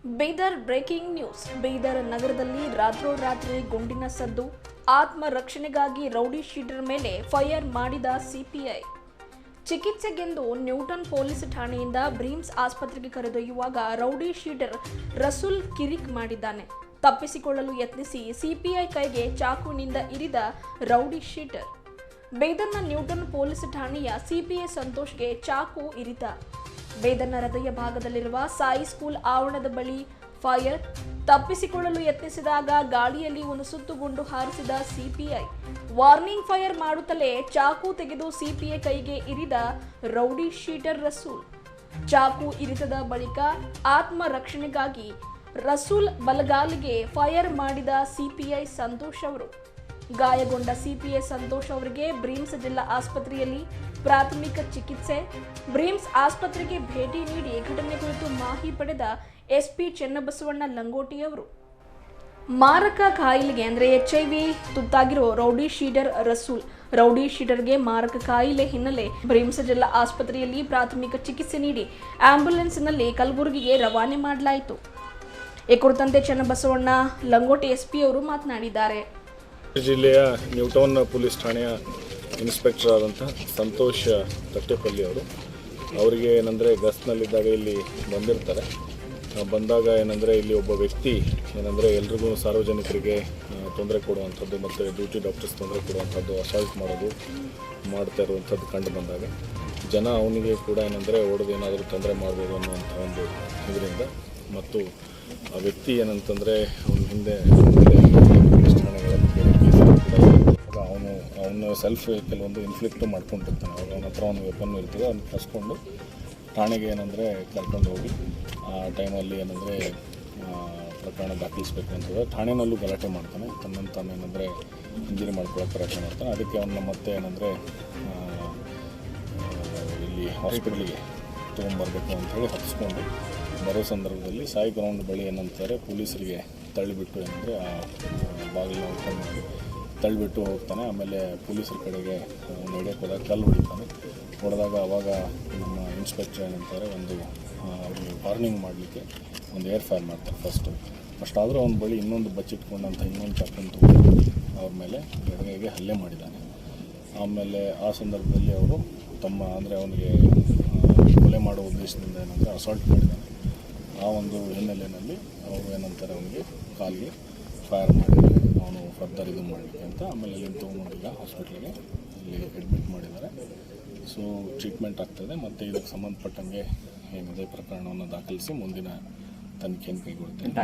Bidar breaking news. Bidar ನಗರದಲ್ಲಿ ರಾತ್ರೋರಾತ್ರಿ ಗುಂಡಿನ ಸದ್ದು. ಆತ್ಮರಕ್ಷಣೆಗಾಗಿ ರೌಡಿ ಶೀಟರ್ ಮೇಲೆ ಫೈರ್ ಮಾಡಿದ ಸಿಪಿಐ. ಚಿಕಿತ್ಸೆಗೆಂದು ನ್ಯೂಟನ್ ಪೊಲೀಸ್ ಠಾಣೆಯಿಂದ ಬ್ರೀಮ್ಸ್ ಆಸ್ಪತ್ರೆಗೆ ಕರೆದೊಯ್ಯುವಾಗ ರೌಡಿ ಶೀಟರ್ ರಸೂಲ್ ಕಿರಿಕ್ ಮಾಡಿದ್ದಾನೆ. ತಪ್ಪಿಸಿಕೊಳ್ಳಲು ಯತ್ನಿಸಿ ಸಿಪಿಐ ಕೈಗೆ ಚಾಕುವಿನಿಂದ ಇರಿದ ರೌಡಿ ಶೀಟರ್. ಬೀದರ್ನ ನ್ಯೂಟನ್ ಪೊಲೀಸ್ ಠಾಣೆಯ ಸಿಪಿಐ ಸಂತೋಷ್ಗೆ ಚಾಕು ಇರಿತ. ಬೀದರ್ನ ಹೃದಯ ಭಾಗದಲ್ಲಿರುವ ಸಾಯಿ ಸ್ಕೂಲ್ ಆವರಣದ ಬಳಿ ಫೈರ್. ತಪ್ಪಿಸಿಕೊಳ್ಳಲು ಯತ್ನಿಸಿದಾಗ ಗಾಳಿಯಲ್ಲಿ ಒಂದು ಸುತ್ತು ಗುಂಡು ಹಾರಿಸಿದ ಸಿಪಿಐ. ವಾರ್ನಿಂಗ್ ಫೈರ್ ಮಾಡುತ್ತಲೇ ಚಾಕು ತೆಗೆದು ಸಿಪಿಐ ಕೈಗೆ ಇರಿದ ರೌಡಿ ಶೀಟರ್ ರಸೂಲ್. ಚಾಕು ಇರಿತದ ಬಳಿಕ ಆತ್ಮರಕ್ಷಣೆಗಾಗಿ ರಸೂಲ್ ಬಲಗಾಲಿಗೆ ಫೈರ್ ಮಾಡಿದ ಸಿಪಿಐ ಸಂತೋಷ್ ಅವರು. ಗಾಯಗೊಂಡ ಸಿಪಿಐ ಸಂತೋಷ್ ಅವರಿಗೆ ಬ್ರೀಮ್ಸ್ ಜಿಲ್ಲಾ ಆಸ್ಪತ್ರೆಯಲ್ಲಿ ಪ್ರಾಥಮಿಕ ಚಿಕಿತ್ಸೆ. ಬ್ರೀಮ್ಸ್ ಆಸ್ಪತ್ರೆಗೆ ಭೇಟಿ ನೀಡಿ ಘಟನೆ ಕುರಿತು ಮಾಹಿತಿ ಪಡೆದ ಎಸ್ಪಿ ಚೆನ್ನಬಸವಣ್ಣ ಲಂಗೋಟಿ ಅವರು ಮಾರಕ ಕಾಯಿಲೆಗೆ ಅಂದರೆ HIV ತುತ್ತಾಗಿರೋ ರೌಡಿ ಶೀಟರ್ ರಸೂಲ್. ರೌಡಿ ಶೀಟರ್ಗೆ ಮಾರಕ ಕಾಯಿಲೆ ಹಿನ್ನೆಲೆ ಬ್ರೀಮ್ಸ್ ಜಿಲ್ಲಾ ಆಸ್ಪತ್ರೆಯಲ್ಲಿ ಪ್ರಾಥಮಿಕ ಚಿಕಿತ್ಸೆ ನೀಡಿ ಆಂಬ್ಯುಲೆನ್ಸ್ನಲ್ಲಿ ಕಲಬುರಗಿಗೆ ರವಾನೆ ಮಾಡಲಾಯಿತು. ಈ ಕುರಿತಂತೆ ಚೆನ್ನಬಸವಣ್ಣ ಲಂಗೋಟಿ ಎಸ್ಪಿ ಅವರು ಮಾತನಾಡಿದ್ದಾರೆ. ಜಿಲ್ಲೆಯ ನ್ಯೂಟೌನ್ ಪೊಲೀಸ್ ಠಾಣೆಯ ಇನ್ಸ್ಪೆಕ್ಟರ್ ಆದಂಥ ಸಂತೋಷ್ ತಟ್ಟೆಪಲ್ಲಿ ಅವರಿಗೆ ಏನಂದರೆ ಗಸ್ಟ್ನಲ್ಲಿದ್ದಾಗ ಇಲ್ಲಿ ಬಂದಿರ್ತಾರೆ. ಬಂದಾಗ ಏನಂದರೆ ಇಲ್ಲಿ ಒಬ್ಬ ವ್ಯಕ್ತಿ ಏನಂದರೆ ಎಲ್ರಿಗೂ ಸಾರ್ವಜನಿಕರಿಗೆ ತೊಂದರೆ ಕೊಡುವಂಥದ್ದು ಮತ್ತು ಡ್ಯೂಟಿ ಡಾಕ್ಟರ್ಸ್ ತೊಂದರೆ ಕೊಡುವಂಥದ್ದು, ಅಸಾಲ್ಟ್ ಮಾಡ್ತಾ ಇರುವಂಥದ್ದು ಕಂಡು ಬಂದಾಗ ಜನ ಅವನಿಗೆ ಕೂಡ ಏನಂದರೆ ಹೊಡೆದು ಏನಾದರೂ ತೊಂದರೆ ಮಾಡ್ಬೋದು ಅನ್ನುವಂಥ ಒಂದು ಇದರಿಂದ ಮತ್ತು ಆ ವ್ಯಕ್ತಿ ಏನಂತಂದರೆ ಅವನ ಹಿಂದೆ ಪೊಲೀಸ್ ಠಾಣೆಗಳಲ್ಲಿ ಅವನು ಸೆಲ್ಫ್ ಕೆಲವೊಂದು ಇನ್ಫ್ಲಿಕ್ಟು ಮಾಡ್ಕೊಂಡಿರ್ತಾನೆ. ಅವಾಗ ಅವನ ಹತ್ರ ಒಂದು ವೆಪನ್ನು ಇರ್ತದೆ, ಅದನ್ನು ಕಸ್ಕೊಂಡು ಠಾಣೆಗೆ ಏನಂದರೆ ಕರ್ಕೊಂಡು ಹೋಗಿ ಆ ಟೈಮಲ್ಲಿ ಏನಂದರೆ ಪ್ರಕರಣ ದಾಖಲಿಸಬೇಕು ಅಂತಂದರೆ ಠಾಣೆನಲ್ಲೂ ಗಲಾಟೆ ಮಾಡ್ತಾನೆ. ತಾನು ಏನಂದರೆ ಇಂಜರಿ ಮಾಡ್ಕೊಳ್ಳೋಕೆ ಪ್ರಯತ್ನ ಮಾಡ್ತಾನೆ. ಅದಕ್ಕೆ ಅವನ್ನ ಮತ್ತೆ ಏನಂದರೆ ಇಲ್ಲಿ ಹಾಸ್ಪಿಟ್ಲಿಗೆ ತೊಗೊಂಬರ್ಬೇಕು ಅಂಥೇಳಿ ಹತ್ತಿಸ್ಕೊಂಡು ಬರೋ ಸಂದರ್ಭದಲ್ಲಿ ಸಾಯಿ ಗ್ರೌಂಡ್ ಬಳಿ ಏನಂತಾರೆ ಪೊಲೀಸರಿಗೆ ತಳ್ಳಿಬಿಟ್ಟು ಏನಂದರೆ ಆ ಬಾಗಿಲನ್ನ ಓಪನ್ ಮಾಡಿ ತಳ್ಳಿಬಿಟ್ಟು ಹೋಗ್ತಾನೆ. ಆಮೇಲೆ ಪೊಲೀಸರ ಕಡೆಗೆ ನಡೆಯೋಕೆ ಹೋದಾಗ ಕಲ್ಲು ಹೊಡೆದಾಗ ಅವಾಗ ನಮ್ಮ ಇನ್ಸ್ಪೆಕ್ಟರ್ ಏನಂತಾರೆ ಒಂದು ವಾರ್ನಿಂಗ್ ಮಾಡಲಿಕ್ಕೆ ಒಂದು ಏರ್ ಫೈರ್ ಮಾಡ್ತಾರೆ ಫಸ್ಟ್ ಆದರೂ ಅವನ ಬಳಿ ಇನ್ನೊಂದು ಬಚ್ಚಿಟ್ಕೊಂಡಂಥ ಇನ್ನೊಂದು ಚಾಕುನ ತಗೊಂಡು ಅವ್ರ ಮೇಲೆ ಎಡಗೈಗೆ ಹಲ್ಲೆ ಮಾಡಿದ್ದಾನೆ. ಆಮೇಲೆ ಆ ಸಂದರ್ಭದಲ್ಲಿ ಅವರು ತಮ್ಮ ಅಂದರೆ ಅವನಿಗೆ ಕೊಲೆ ಮಾಡೋ ಉದ್ದೇಶದಿಂದ ಏನಂದರೆ ಅಸಾಲ್ಟ್ ಮಾಡಿದ್ದಾನೆ. ಆ ಒಂದು ಹಿನ್ನೆಲೆಯಲ್ಲಿ ಅವರು ಏನಂತಾರೆ ಅವನಿಗೆ ಕಾಲಿಗೆ ಫೈರ್ ಮಾಡಿದ್ದಾರೆ. ಅವನು ಫರ್ದರ್ ಇದು ಮಾಡಲಿಕ್ಕೆ ಅಂತ ಆಮೇಲೆ ಇಲ್ಲಿ ತೊಗೊಂಡಿಲ್ಲ ಹಾಸ್ಪಿಟ್ಲಿಗೆ ಇಲ್ಲಿ ಅಡ್ಮಿಟ್ ಮಾಡಿದ್ದಾರೆ. ಸೊ ಟ್ರೀಟ್ಮೆಂಟ್ ಆಗ್ತದೆ ಮತ್ತು ಇದಕ್ಕೆ ಸಂಬಂಧಪಟ್ಟಂಗೆ ಏನಿದೆ ಪ್ರಕರಣವನ್ನು ದಾಖಲಿಸಿ ಮುಂದಿನ ತನಿಖೆಯನ್ನು ಕೈಗೊಳ್ಳುತ್ತೇನೆ.